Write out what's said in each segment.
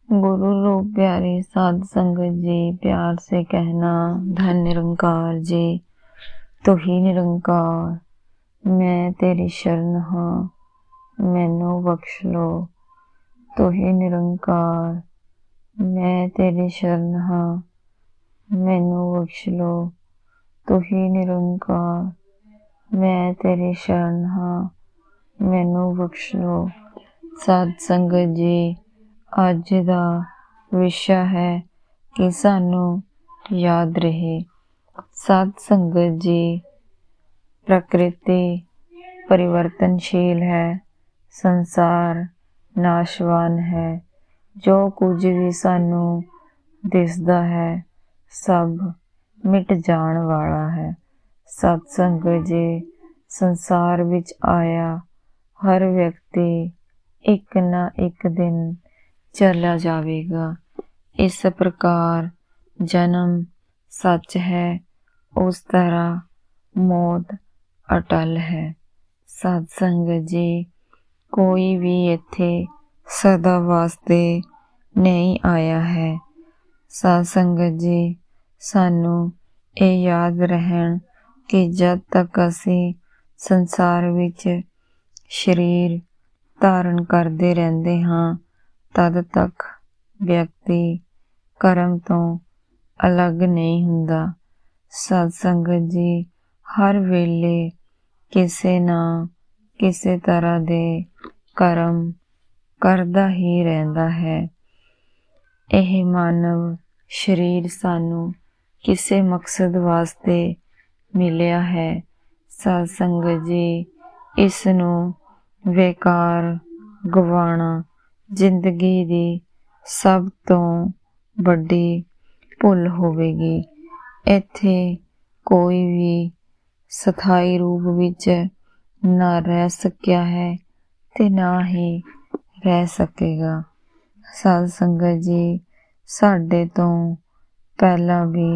गुरु रूप प्यारे साध संगत जी, प्यार से कहना धन निरंकार जी। तू ही निरंकार, मैं तेरी शरण हाँ, मैनू बख्श लो। तू ही निरंकार, मैं तेरी शरण हाँ, मैनू बख्श लो। तू ही निरंकार, मैं तेरी शरण हाँ, मैनू बख्श लो। साध संगत जी, ਅੱਜ ਦਾ ਵਿਸ਼ਾ ਹੈ ਕਿ ਸਾਨੂੰ ਯਾਦ ਰਹੇ। ਸਾਧ ਸੰਗਤ ਜੀ, ਪ੍ਰਕਿਰਤੀ ਪਰਿਵਰਤਨਸ਼ੀਲ ਹੈ, ਸੰਸਾਰ ਨਾਸ਼ਵਾਨ ਹੈ। ਜੋ ਕੁਝ ਵੀ ਸਾਨੂੰ ਦਿਸਦਾ ਹੈ ਸਭ ਮਿਟ ਜਾਣ ਵਾਲਾ ਹੈ। ਸਾਧ ਸੰਗਤ ਜੀ, ਸੰਸਾਰ ਵਿੱਚ ਆਇਆ ਹਰ ਵਿਅਕਤੀ ਇੱਕ ਨਾ ਇੱਕ ਦਿਨ चला जाएगा। इस प्रकार जन्म सच है, उस तरह मौत अटल है। साध संगत जी, कोई भी इत्थे सदा वास्ते नहीं आया है। साध संगत जी, सानू ये याद रहन कि जब तक असी संसार विच शरीर धारण करते रहते हाँ, तद तक व्यक्ति कर्म तो अलग नहीं हुंदा। सत संगत जी, हर वेले किसे ना किसे तरह दे कर्म करदा ही रहंदा है। यह मानव शरीर सानू किसे मकसद वास्ते मिलिया है। सत संगत जी, इसनू बेकार गवाना जिंदगी दी सब तो वड्डी भुल होवेगी। इत्थे कोई भी स्थाई रूप विच ना रह सकिया है ते ना ही रह सकेगा। साध संगत जी, साडे तो पहला भी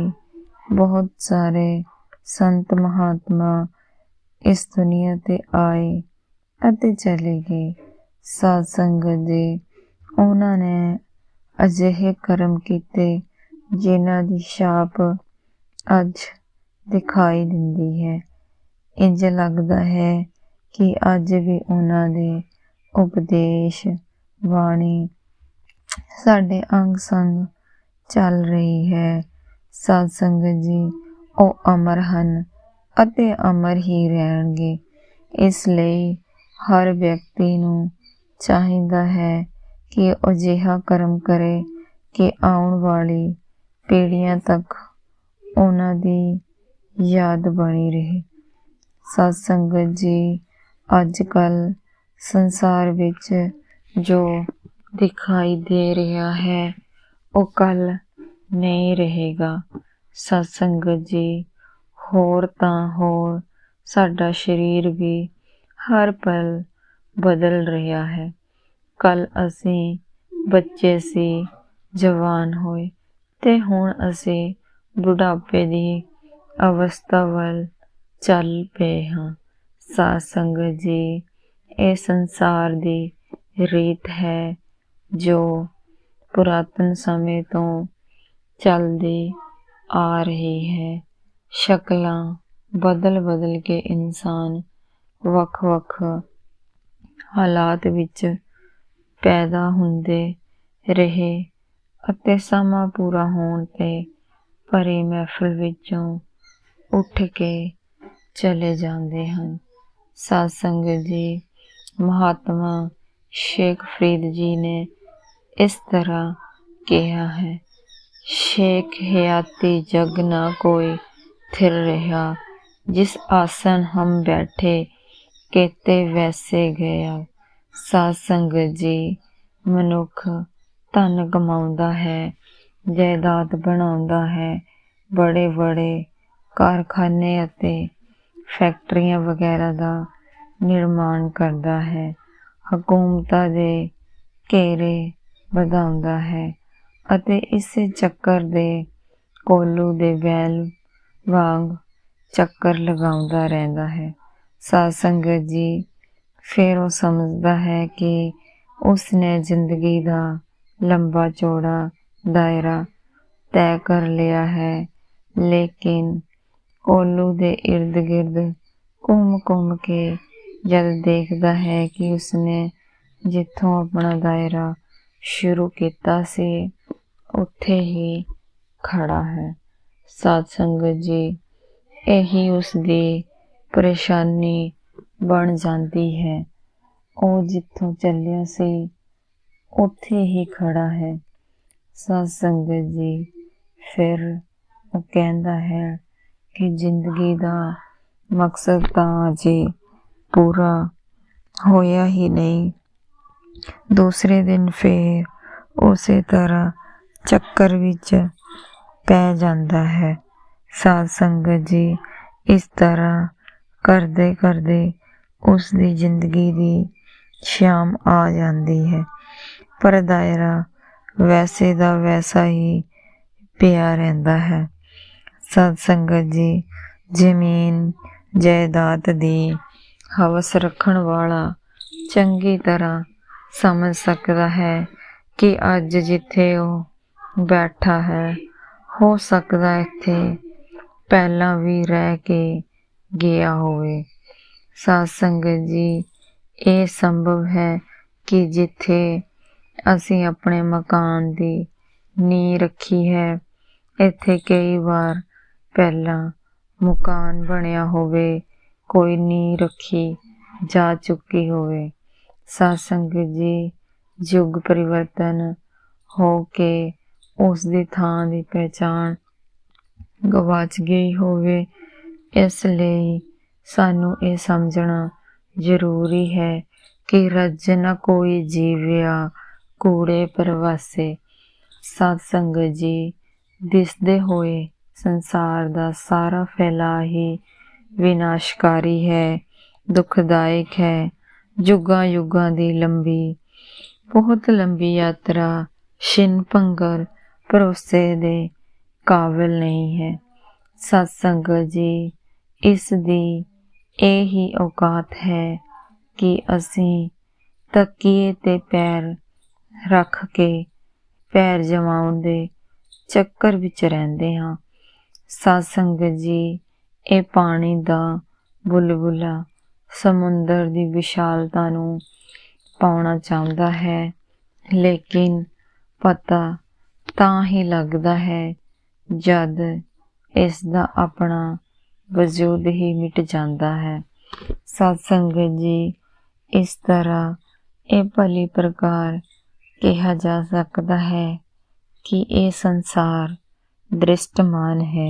बहुत सारे संत महात्मा इस दुनिया ते आए अते चले गए। साध संगत जी, उन्हां ने अजिहे कर्म कीते जिन्हां दी छाप अज दिखाई दिंदी है। इंज लगदा है कि अज भी उन्हां दे उपदेश बाणी साडे अंग संग चल रही है। साध संगत जी, ओ अमर हन अते अमर ही रहणगे। इसलिए हर व्यक्ति नूं चाहिदा है कि अजिहा कर्म करे कि आउण वाली पीढ़ियां तक उन्हां दी याद बनी रहे। सत संगत जी, अजकल संसार विच जो दिखाई दे रहा है वो कल नहीं रहेगा। सत संगत जी, होर तां होर साडा शरीर भी हर पल बदल रहा है। कल असी बच्चे सी, जवान होए ते हुण असी बुढ़ापे दी अवस्था वल चल पे हाँ। साध संगत जी, ये संसार दी रीत है जो पुरातन समय तो चलदी आ रही है। शक्लां बदल बदल के इंसान वख वख हालात विच पैदा हुंदे रहे अते समा पूरा होण ते भरी महफिल विचों उठ के चले जांदे हन। साध संगत जी, महात्मा शेख फरीद जी ने इस तरह कहा है, शेख हयाती जग ना कोई थिर रहा, जिस आसन हम बैठे केते वैसे गया। साध संगत जी, मनुख धन कमाउंदा है, जायदाद बनाउंदा है, बड़े बड़े कारखाने अते फैक्ट्रियां वगैरह दा निर्माण करदा है, हुकूमतां दे घेरे ਵਧਾਉਂਦਾ है ਅਤੇ ਇਸੇ ਚੱਕਰ ਦੇ ਕੋਲੂ ਦੇ ਬੈਲ ਵਾਂਗ ਚੱਕਰ ਲਗਾਉਂਦਾ ਰਹਿੰਦਾ ਹੈ। ਸਾਧ ਸੰਗਤ ਜੀ, ਫਿਰ ਉਹ ਸਮਝਦਾ ਹੈ ਕਿ ਉਸਨੇ ਜ਼ਿੰਦਗੀ ਦਾ लंबा चौड़ा दायरा तय कर लिया है, लेकिन कोलू दे इर्द गिर्द घूम के जद देखदा है कि उसने जिथों अपना दायरा शुरू किया सी उत्थे ही खड़ा है। साध संगत जी, यही उसकी परेशानी बन जाती है। वो जिथों चलिया सी उत्थे ही खड़ा है। साध संगत जी, फिर वो कहता है कि जिंदगी का मकसद तां अजे पूरा होया ही नहीं। दूसरे दिन फिर उसे तरह चक्कर विच पै जाता है। साध संगत जी, इस तरह करदे करदे उसकी जिंदगी की शाम आ जाती है, पर दायरा वैसे दा वैसा ही पिया रहिंदा है। साध संगत जी, जमीन जायदाद दी हवस रखण वाला चंगी तरह समझ सकता है कि अज जिथे वो बैठा है हो सकता इत्थे पहला भी रह के गया होवे। साध संगत जी, ये संभव है कि जिथे असी अपने मकान की नींह रखी है, इत्थे कई बार पहला मकान बनया होवे, कोई नींह रखी जा चुकी होवे। साध संगत जी, युग परिवर्तन हो के उसकी थां की पहचान गवाच गई होवे, इसलिए सानू ये समझना जरूरी है कि रज न कोई जीविया कूड़े प्रवासे। साध संगत जी, दिसदे होए संसार दा सारा फैलाव ही विनाशकारी है, दुखदायक है। युगां युगां दी लंबी, बहुत लंबी यात्रा छिन भंगर भरोसे दे काबिल नहीं है। साध संगत जी, इस दी ये ही औकात है कि असी तकिए ते पैर रख के पैर जमाउण दे चक्कर विच रहिंदे हां। साध संगत जी, ये पानी दा बुलबुला समुंदर दी विशालता नू पाउणा चाहुंदा है, लेकिन पता तां ही लगदा है जद इसदा अपना वजूद ही मिट जाता है। साध संगत जी, इस तरह ये भली प्रकार कहा जा सकता है कि ये संसार दृष्टमान है,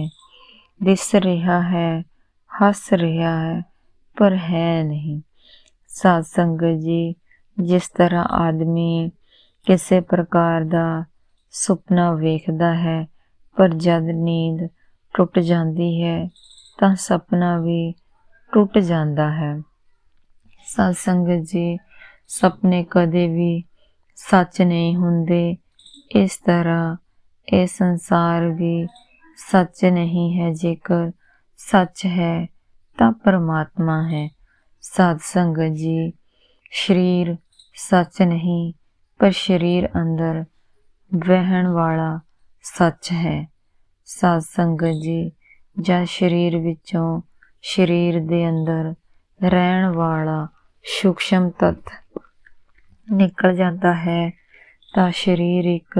दिस रहा है, हस रहा है, पर है नहीं। साध संगत जी, जिस तरह आदमी किसी प्रकार का सुपना वेखदा है, पर जद नींद टुट जाती है तां सपना भी टुट जाता है। साध संगत जी, सपने कदे भी सच नहीं हुंदे, इस तरह ये संसार भी सच नहीं है। जेकर सच है तां परमात्मा है। साध संगत जी, शरीर सच नहीं, पर शरीर अंदर वहन वाला सच है। साध संगत जी, जद शरीर विचों शरीर दे अंदर रहन वाला सूक्ष्म तत्व निकल जाता है तां शरीर एक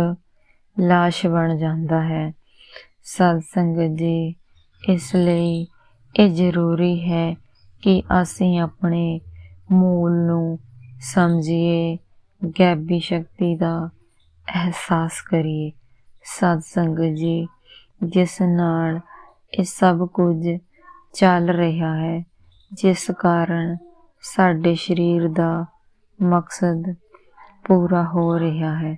लाश बन जाता है। साध संगत जी, इसलिए ये जरूरी है कि असी अपने मूल नू समझिए, गैबी शक्ति का एहसास करिए। साध संगत जी, जिस नाल ये सब कुछ चल रहा है, जिस कारण साडे शरीर का मकसद पूरा हो रहा है।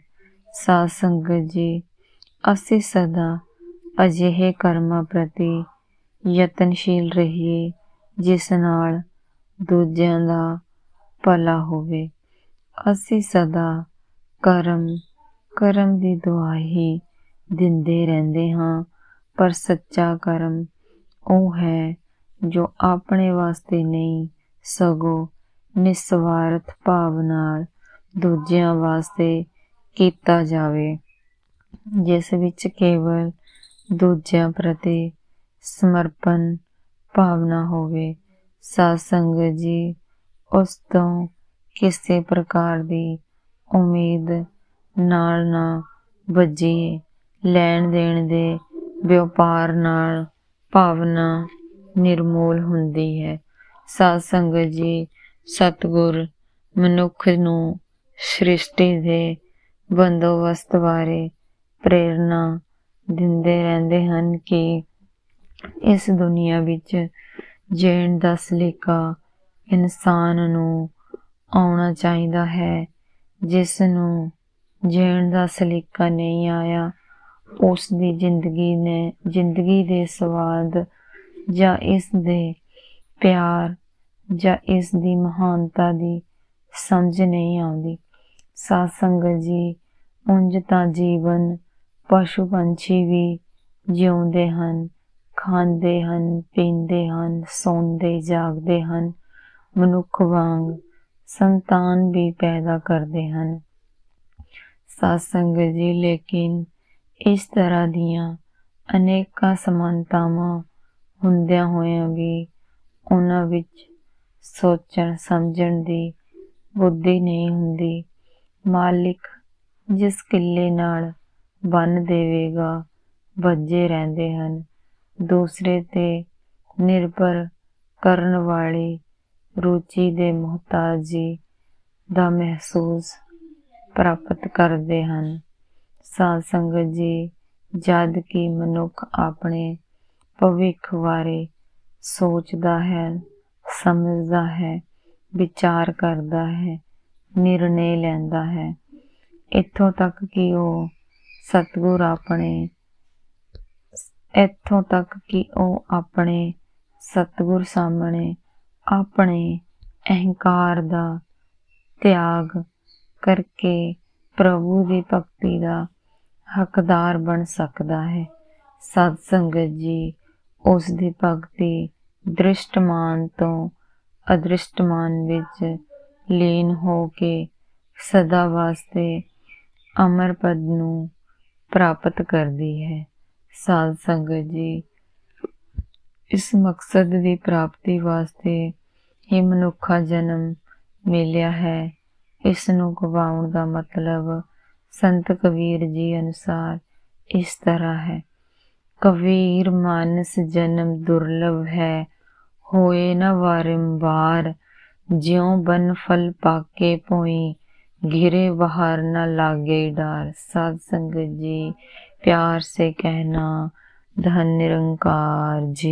साध संगत जी, असी सदा अजिहे कर्मां प्रति यतनशील रहिए जिस नाल दूजिਆਂ ਦਾ भला होवे। असी सदा करम दी दुआही दिंदे रहंदे हां, पर सच्चा कर्म ਉਹ है जो अपने वास्ते नहीं सगों निस्वार्थ भाव नाल दूजिਆਂ वास्ते ਕੀਤਾ ਜਾਵੇ, ਜਿਸ ਵਿੱਚ ਕੇਵਲ ਦੂਜਿਆਂ ਪ੍ਰਤੀ ਸਮਰਪਣ ਭਾਵਨਾ ਹੋਵੇ। ਸਾਧ ਸੰਗਤ ਜੀ, ਉਸ ਤੋਂ ਕਿਸੇ ਪ੍ਰਕਾਰ ਦੀ ਉਮੀਦ ਨਾਲ ਨਾ ਬੱਝੀਏ। ਲੈਣ ਦੇਣ ਦੇ ਵਪਾਰ ਨਾਲ ਭਾਵਨਾ ਨਿਰਮੂਲ ਹੁੰਦੀ ਹੈ। ਸਾਧ ਸੰਗਤ ਜੀ, ਸਤਿਗੁਰ ਮਨੁੱਖ ਨੂੰ ਸ੍ਰਿਸ਼ਟੀ ਦੇ ਬੰਦੋਬਸਤ ਬਾਰੇ ਪ੍ਰੇਰਨਾ ਦਿੰਦੇ ਰਹਿੰਦੇ ਹਨ ਕਿ ਇਸ ਦੁਨੀਆ ਵਿੱਚ ਜੀਣ ਦਾ ਸਲੀਕਾ ਇਨਸਾਨ ਨੂੰ ਆਉਣਾ ਚਾਹੀਦਾ ਹੈ। ਜਿਸ ਨੂੰ ਜੀਣ ਦਾ ਸਲੀਕਾ ਨਹੀਂ ਆਇਆ, ਉਸ ਦੀ ਜ਼ਿੰਦਗੀ ਦੇ ਸਵਾਦ ਜਾਂ ਇਸ ਦੇ ਪਿਆਰ ਜਾਂ ਇਸ ਦੀ ਮਹਾਨਤਾ ਦੀ ਸਮਝ ਨਹੀਂ ਆਉਂਦੀ। ਸਾਧ ਸੰਗਤ ਜੀ, ਉਂਝ ਤਾਂ ਜੀਵਨ ਪਸ਼ੂ ਪੰਛੀ ਵੀ ਜਿਉਂਦੇ ਹਨ, ਖਾਂਦੇ ਹਨ, ਪੀਂਦੇ ਹਨ, ਸੌਂਦੇ ਜਾਗਦੇ ਹਨ, ਮਨੁੱਖ ਵਾਂਗ ਸੰਤਾਨ ਵੀ ਪੈਦਾ ਕਰਦੇ ਹਨ। ਸਾਧ ਸੰਗਤ ਜੀ, ਲੇਕਿਨ ਇਸ ਤਰ੍ਹਾਂ ਦੀਆਂ ਅਨੇਕਾਂ ਸਮਾਨਤਾਵਾਂ ਹੁੰਦਿਆਂ ਹੋਇਆਂ ਵੀ ਉਹਨਾਂ ਵਿੱਚ ਸੋਚਣ ਸਮਝਣ ਦੀ ਬੁੱਧੀ ਨਹੀਂ ਹੁੰਦੀ। ਮਾਲਿਕ ਜਿਸ ਕਿੱਲੇ ਨਾਲ ਬੰਨ੍ਹ ਦੇਵੇਗਾ, ਬੱਝੇ ਰਹਿੰਦੇ ਹਨ। ਦੂਸਰੇ ਤੇ ਨਿਰਭਰ ਕਰਨ ਵਾਲੀ ਰੁਚੀ ਦੇ ਮੁਹਤਾਜੀ ਦਾ ਮਹਿਸੂਸ ਪ੍ਰਾਪਤ ਕਰਦੇ ਹਨ। ਸਾਧ ਸੰਗਤ ਜੀ, ਜਦ ਕਿ ਮਨੁੱਖ ਆਪਣੇ ਭਵਿੱਖ ਬਾਰੇ ਸੋਚਦਾ ਹੈ, ਸਮਝਦਾ ਹੈ, ਵਿਚਾਰ ਕਰਦਾ ਹੈ, ਨਿਰਣੇ ਲੈਂਦਾ ਹੈ, ਇੱਥੋਂ ਤੱਕ ਕਿ ਉਹ ਆਪਣੇ ਸਤਿਗੁਰ ਸਾਹਮਣੇ ਆਪਣੇ ਅਹੰਕਾਰ ਦਾ ਤਿਆਗ ਕਰਕੇ ਪ੍ਰਭੂ ਦੀ ਭਗਤੀ ਦਾ ਹੱਕਦਾਰ ਬਣ ਸਕਦਾ ਹੈ। ਸਾਧ ਸੰਗਤ ਜੀ, ਉਸ ਦੀ ਭਗਤੀ ਦ੍ਰਿਸ਼ਟਮਾਨ ਤੋਂ ਅਦ੍ਰਿਸ਼ਟਮਾਨ ਵਿੱਚ ਲੀਨ ਹੋ ਕੇ ਸਦਾ ਵਾਸਤੇ ਅਮਰ ਪਦ ਨੂੰ ਪ੍ਰਾਪਤ ਕਰਦੀ ਹੈ। ਸਾਧ ਸੰਗਤ ਜੀ, ਇਸ ਮਕਸਦ ਦੀ ਪ੍ਰਾਪਤੀ ਵਾਸਤੇ ਹੀ ਮਨੁੱਖਾ ਜਨਮ ਮਿਲਿਆ ਹੈ। ਇਸ ਨੂੰ ਗਵਾਉਣ ਦਾ ਮਤਲਬ ਸੰਤ ਕਬੀਰ ਜੀ ਅਨੁਸਾਰ ਇਸ ਤਰ੍ਹਾਂ ਹੈ: ਕਬੀਰ ਮਾਨਸ ਜਨਮ ਦੁਰਲਭ ਹੈ, ਹੋਏ ਨ ਵਾਰੰਵਾਰ, ਜਿਉ ਬਨ ਫਲ ਪਾਕੇ ਭੋਈ, घिरे बाहर न लागे डार। साध संगत जी, प्यार से कहना धन निरंकार जी।